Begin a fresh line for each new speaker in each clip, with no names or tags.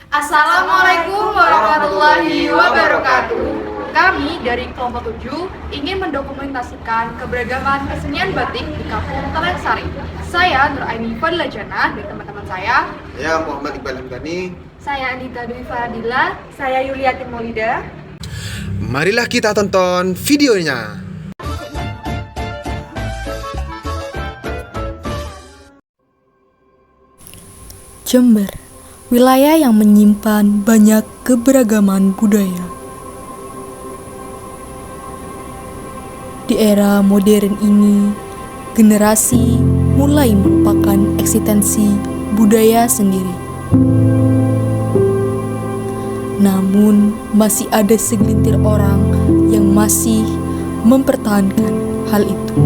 Assalamualaikum warahmatullahi wabarakatuh. Kami dari kelompok 7 ingin mendokumentasikan keberagaman kesenian batik di Kampung Talangsari. Saya Nuraini Fadlajana dan teman-teman saya.
Saya Muhammad Iqbal Hamdani.
Saya Anita Dwi Faradila. Saya Yuliatin Maulida.
Marilah kita tonton videonya.
Jember, wilayah yang menyimpan banyak keberagaman budaya. Di era modern ini, generasi mulai melupakan eksistensi budaya sendiri. Namun, masih ada segelintir orang yang masih mempertahankan hal itu.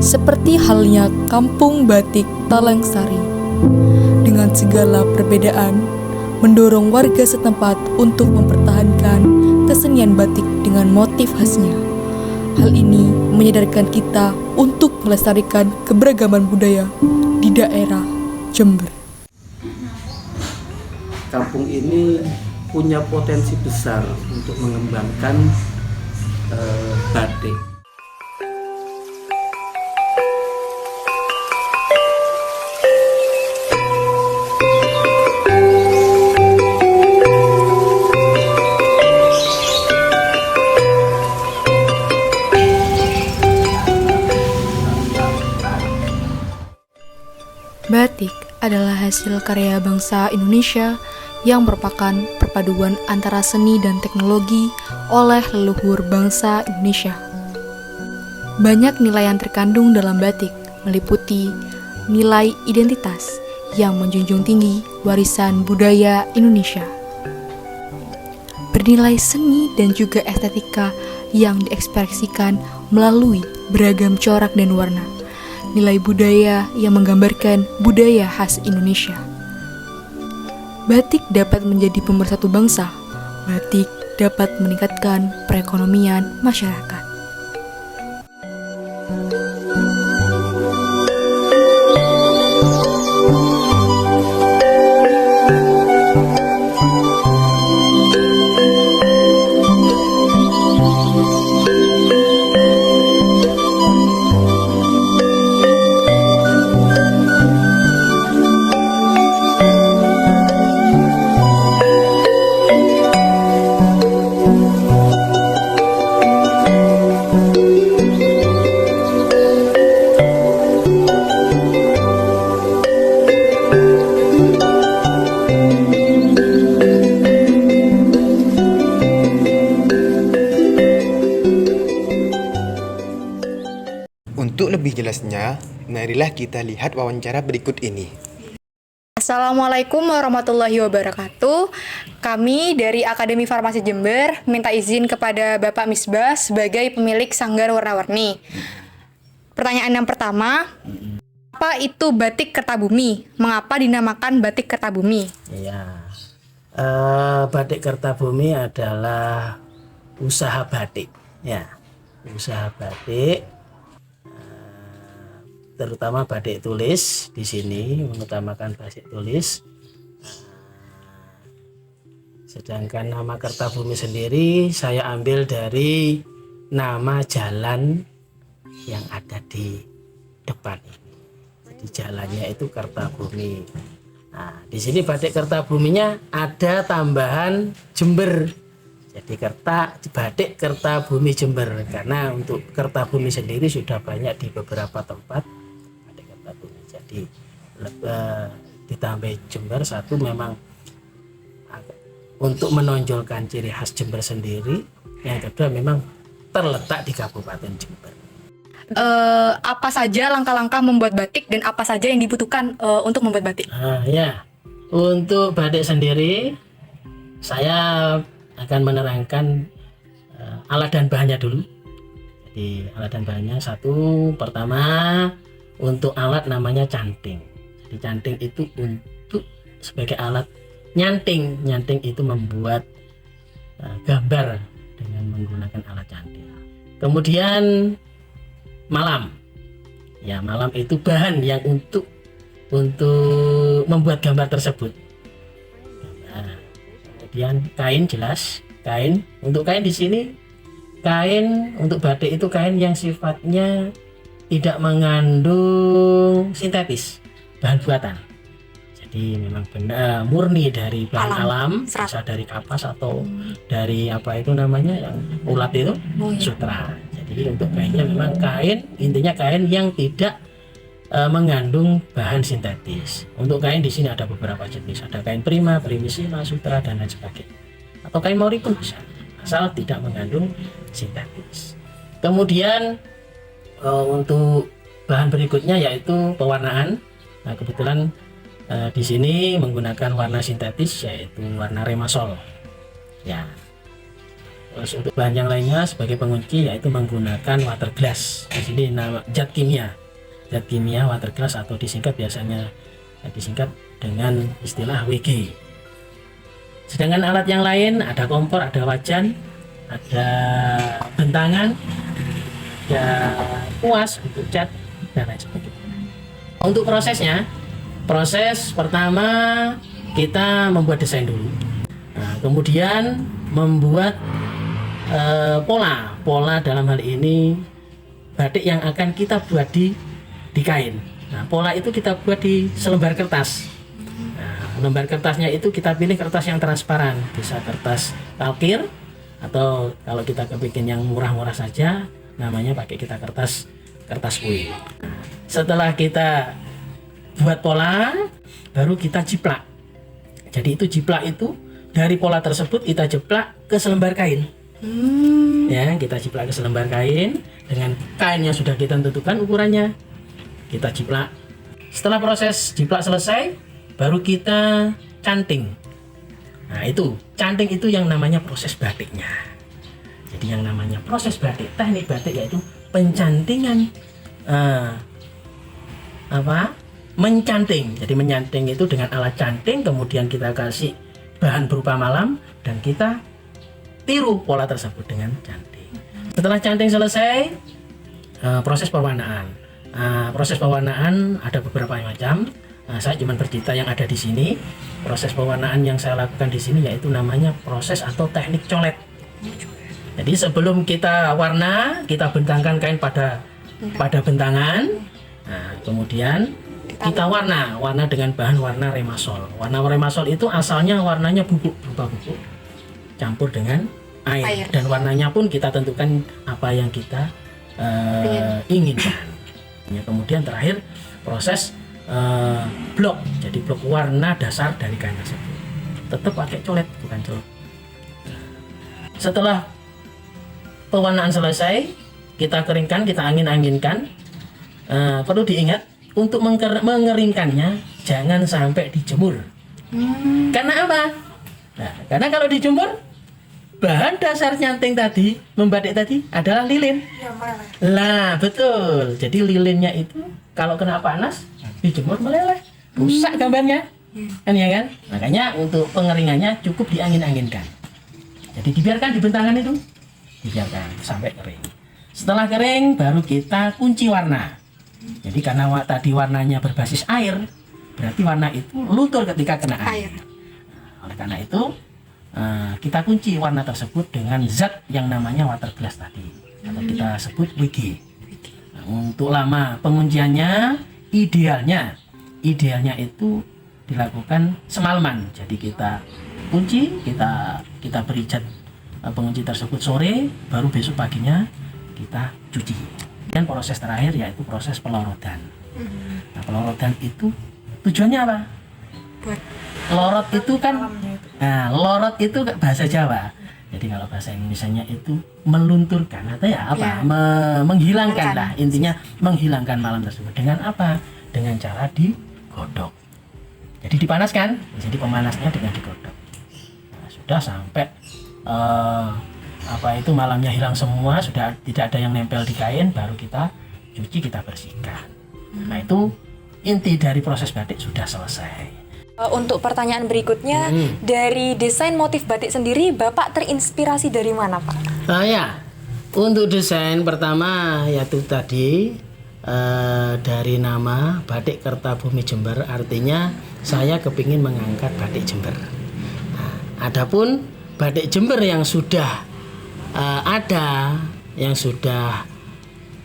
Seperti halnya Kampung Batik Talangsari, dengan segala perbedaan, mendorong warga setempat untuk mempertahankan kesenian batik dengan motif khasnya. Hal ini menyadarkan kita untuk melestarikan keberagaman budaya di daerah Jember.
Kampung ini punya potensi besar untuk mengembangkan batik.
Batik adalah hasil karya bangsa Indonesia yang merupakan perpaduan antara seni dan teknologi oleh leluhur bangsa Indonesia. Banyak nilai yang terkandung dalam batik, meliputi nilai identitas yang menjunjung tinggi warisan budaya Indonesia, bernilai seni dan juga estetika yang diekspresikan melalui beragam corak dan warna, nilai budaya yang menggambarkan budaya khas Indonesia. Batik dapat menjadi pemersatu bangsa. Batik dapat meningkatkan perekonomian masyarakat.
Untuk lebih jelasnya, marilah kita lihat wawancara berikut ini.
Assalamualaikum warahmatullahi wabarakatuh. Kami dari Akademi Farmasi Jember minta izin kepada Bapak Misbah sebagai pemilik Sanggar Warna-Warni. Pertanyaan yang pertama, apa itu batik Kertabumi? Mengapa dinamakan batik Kertabumi?
Ya, batik Kertabumi adalah usaha batik. Ya, usaha batik. Terutama batik tulis di sini mengutamakan batik tulis. Sedangkan nama Kertabumi sendiri saya ambil dari nama jalan yang ada di depan ini. Jadi jalannya itu Kertabumi. Nah, di sini batik Kertabuminya ada tambahan Jember. Jadi batik Kertabumi Jember, karena untuk Kertabumi sendiri sudah banyak di beberapa tempat. Jadi ditambah Jember satu memang untuk menonjolkan ciri khas Jember sendiri, yang kedua memang terletak di Kabupaten Jember.
Apa saja langkah-langkah membuat batik dan apa saja yang dibutuhkan untuk membuat batik?
Ya, untuk batik sendiri saya akan menerangkan alat dan bahannya dulu. Jadi alat dan bahannya satu, pertama untuk alat namanya canting. Jadi canting itu untuk sebagai alat nyanting. Nyanting itu membuat gambar dengan menggunakan alat canting. Kemudian malam. Ya, malam itu bahan yang untuk untuk membuat gambar tersebut. Nah, kemudian kain jelas, kain untuk kain di sini, kain untuk batik itu kain yang sifatnya tidak mengandung sintetis, bahan buatan. Jadi memang benar murni dari bahan alam, bisa dari kapas atau dari apa itu namanya yang ulat itu, sutra. Jadi untuk kainnya memang kain, intinya kain yang tidak mengandung bahan sintetis. Untuk kain di sini ada beberapa jenis, ada kain prima, primissima, sutra dan lain sebagainya. Atau kain mori pun bisa, asal tidak mengandung sintetis. Kemudian untuk bahan berikutnya yaitu pewarnaan. Nah, kebetulan di sini menggunakan warna sintetis yaitu warna remasol. Ya. Terus untuk bahan yang lainnya sebagai pengunci yaitu menggunakan water glass. Di sini nama zat kimia water glass atau biasanya disingkat dengan istilah WG. Sedangkan alat yang lain ada kompor, ada wajan, ada bentangan, ada kuas untuk cat dan lain sebagainya. Untuk prosesnya, proses pertama kita membuat desain dulu. Nah, kemudian membuat pola dalam hal ini batik yang akan kita buat di kain. Nah, pola itu kita buat di selembar kertas. Nah, lembar kertasnya itu kita pilih kertas yang transparan, bisa kertas kalkir atau kalau kita kepikir yang murah-murah saja, namanya pakai kita kertas kue. Setelah kita buat pola, baru kita jiplak. Jadi itu jiplak itu dari pola tersebut kita jeplak ke selembar kain. Ya, kita jiplak ke selembar kain dengan kain yang sudah kita tentukan ukurannya. Kita jiplak. Setelah proses jiplak selesai, baru kita canting. Nah, itu canting itu yang namanya proses batiknya. Jadi yang namanya proses batik, teknik batik yaitu pencantingan. Mencanting. Jadi mencanting itu dengan alat canting, kemudian kita kasih bahan berupa malam dan kita tiru pola tersebut dengan canting. Setelah canting selesai, proses pewarnaan. Proses pewarnaan ada beberapa macam. Saya cuma bercerita yang ada di sini. Proses pewarnaan yang saya lakukan di sini yaitu namanya proses atau teknik colet. Jadi sebelum kita warna, kita bentangkan kain pada bentangan. Nah, kemudian kita warna dengan bahan warna remasol. Warna remasol itu asalnya warnanya berupa bubuk campur dengan air. Dan warnanya pun kita tentukan apa yang kita inginkan. Ya, kemudian terakhir proses blok. Jadi blok warna dasar dari kain tersebut. Tetap pakai colet, bukan colok. Setelah pewarnaan selesai, kita keringkan, kita angin-anginkan. Perlu diingat untuk mengeringkannya jangan sampai dijemur. Karena apa? Nah, karena kalau dijemur bahan dasar nyanting tadi, membatik tadi adalah lilin. Lah, betul. Jadi lilinnya itu kalau kena panas dijemur meleleh, rusak gambarnya. Kan ya kan? Makanya untuk pengeringannya cukup diangin-anginkan. Jadi dibiarkan di bentangan itu, dibiarkan sampai kering. Setelah kering baru kita kunci warna. Jadi karena tadi warnanya berbasis air, berarti warna itu luntur ketika kena air. Oleh karena itu kita kunci warna tersebut dengan zat yang namanya water glass tadi, atau kita sebut WG. Nah, untuk lama pengunciannya idealnya itu dilakukan semalaman. Jadi kita kunci, kita beri zat pengunci tersebut sore, baru besok paginya kita cuci. Dan proses terakhir yaitu proses pelorotan. Nah, pelorotan itu tujuannya apa? Lorot itu kan, lorot itu bahasa Jawa. Jadi kalau bahasa Indonesianya itu melunturkan atau ya apa? Menghilangkan lah, intinya menghilangkan malam tersebut. Dengan apa? Dengan cara digodok. Jadi dipanaskan. Jadi pemanasnya dengan digodok. Nah, sudah sampai malamnya hilang semua, sudah tidak ada yang nempel di kain, baru kita cuci, kita bersihkan. Nah, itu inti dari proses batik sudah selesai.
Untuk pertanyaan berikutnya, dari desain motif batik sendiri Bapak terinspirasi dari mana, Pak?
Ya, untuk desain pertama yaitu tadi dari nama Batik Kertabumi Jember, artinya saya kepingin mengangkat batik Jember. Nah, adapun batik Jember yang sudah ada, yang sudah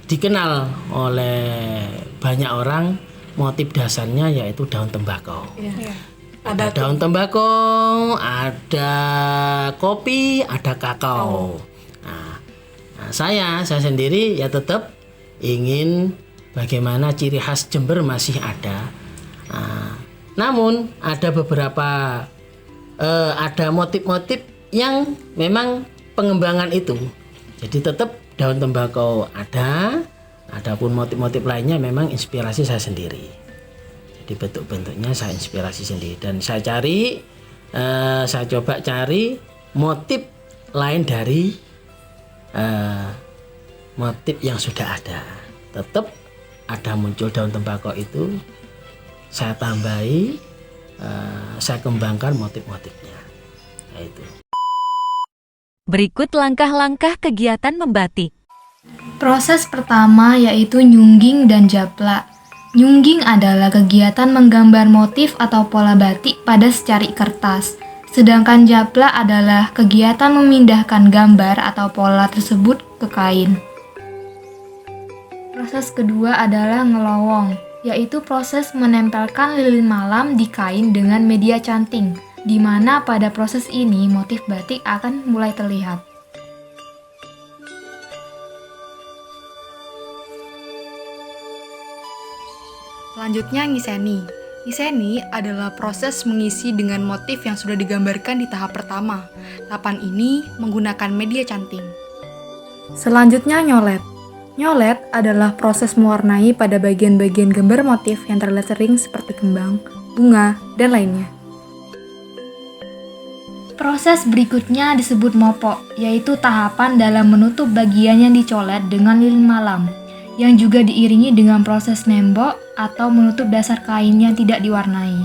dikenal oleh banyak orang, motif dasarnya yaitu daun tembakau. Ada daun tembakau, ada kopi, ada kakao. Nah, saya sendiri ya tetap ingin bagaimana ciri khas Jember masih ada. Namun ada beberapa ada motif-motif yang memang pengembangan itu. Jadi tetap daun tembakau ada, adapun motif-motif lainnya memang inspirasi saya sendiri. Jadi bentuk-bentuknya saya inspirasi sendiri dan saya cari, saya coba cari motif lain dari motif yang sudah ada. Tetap ada muncul daun tembakau itu, saya tambahi, saya kembangkan motif-motifnya. Nah, itu.
Berikut langkah-langkah kegiatan membatik.
Proses pertama yaitu nyungging dan japlak. Nyungging adalah kegiatan menggambar motif atau pola batik pada secari kertas. Sedangkan japlak adalah kegiatan memindahkan gambar atau pola tersebut ke kain. Proses kedua adalah ngelowong, yaitu proses menempelkan lilin malam di kain dengan media canting, di mana pada proses ini motif batik akan mulai terlihat.
Selanjutnya ngiseni. Ngiseni adalah proses mengisi dengan motif yang sudah digambarkan di tahap pertama. Tahapan ini menggunakan media canting. Selanjutnya nyolet. Nyolet adalah proses mewarnai pada bagian-bagian gambar motif yang terlihat sering seperti kembang, bunga, dan lainnya.
Proses berikutnya disebut mopok, yaitu tahapan dalam menutup bagian yang dicolet dengan lilin malam, yang juga diiringi dengan proses nembok atau menutup dasar kain yang tidak diwarnai.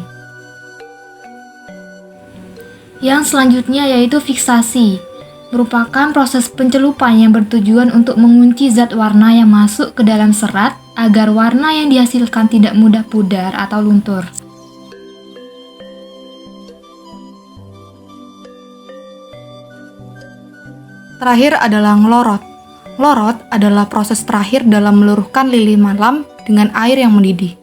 Yang selanjutnya yaitu fiksasi, merupakan proses pencelupan yang bertujuan untuk mengunci zat warna yang masuk ke dalam serat agar warna yang dihasilkan tidak mudah pudar atau luntur.
Terakhir adalah ngelorot. Ngelorot adalah proses terakhir dalam meluruhkan lilin malam dengan air yang mendidih.